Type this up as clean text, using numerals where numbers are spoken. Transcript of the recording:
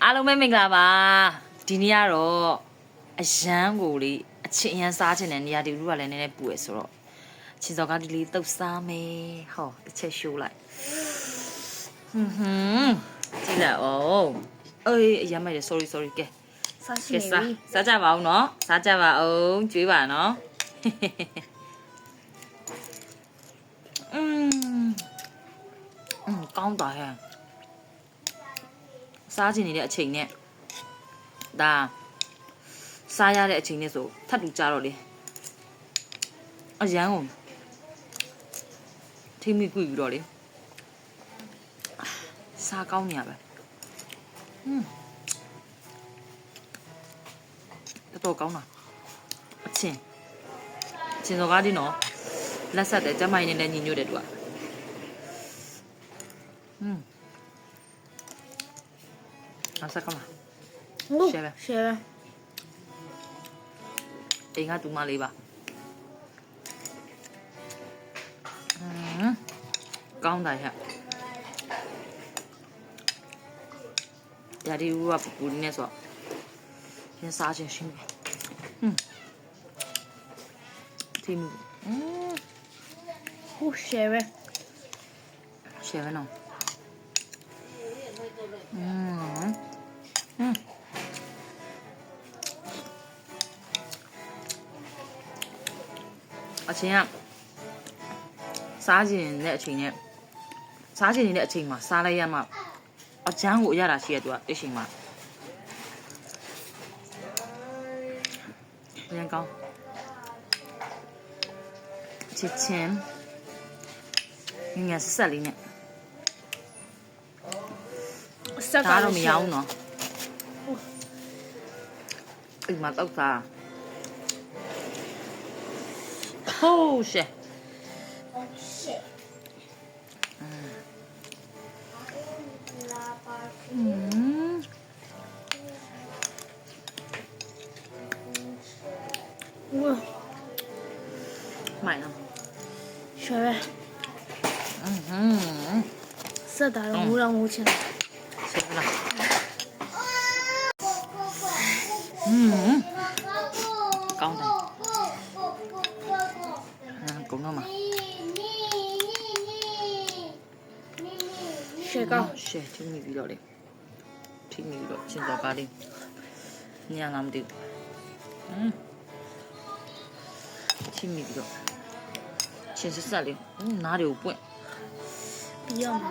အားလုံးပဲမင်္ဂလာပါဒီနေ့ကတော့အရန်ကိုလေအချင်းအရန်စားချင်တဲ့နေရာဒီလူကလည်းနည်းနည်းပူရဆိုတော့ချင်စော်ကားဒီလေးတုတ်စားမယ်ဟောတစ်ချက်ရှိုးလိုက်ကြည့်လိုက်အောင်အေးအရန်မိုက်တယ် sorry ကဲ စားရှိနေပြီ စားကြပါဦးနော်စားကြပါအောင်ကျွေးပါနော်ကောင်းတာဟဲ့စားချင်နေတဲ့အချိန်နဲ့ဒါစားရတဲ့အချိန်နဲ့ဆိုထပ်တူကြတော့လေအရန်ကိုထိမိကွေပြီးတော့လေစားကောင်းနေရပဲတော်ကောင်းတာအချင်းစော်ကားဒီနော်လက်ဆက်တယ်ကျမိုင်းနေနဲ့ညီညွတ်တယ်သူကအဆက်ကောင်းလားရှယ်ပဲအိမ်ကတူမလေးပါကောင်းတာဟဲ့ရာဒီဦးကပူနေဆိုရင်းစားချင်းရှင်းတယ်ทีมဟုတ်ရှယ်ပဲနော်အချင်းကစားခြင်းနဲ့အချိန်နဲ့စားခြင်းနေတဲ့အချိန်မှာစားလိုက်ရမှအချမ်းကိုအရတာရှိရသူကအဲ့ချိန်မှာရန်ကောင်းချစ်ချင်းငါဆက်လေးနဲ့ဆက်ကားတော့မရအောင်နော်အိမ်မှာတောက်စားဟိုးရှယ်မိုင်နော်ရှယ်ပဲဆက်တာတော့ငိုတော့ငိုချင်တယ်ဆက်လားကောင်းတယ်ကောင်းတော့မှာရှယ်ကောင်းရှယ်ထိမိပြီးတော့လေထိမိပြီးတော့ချင်တော့ကားလေးညံလာမသိဘူးထိမိပြီးတော့ချင်ဆက်လေးနားတွေကိုပွင့်ပြီးအောင်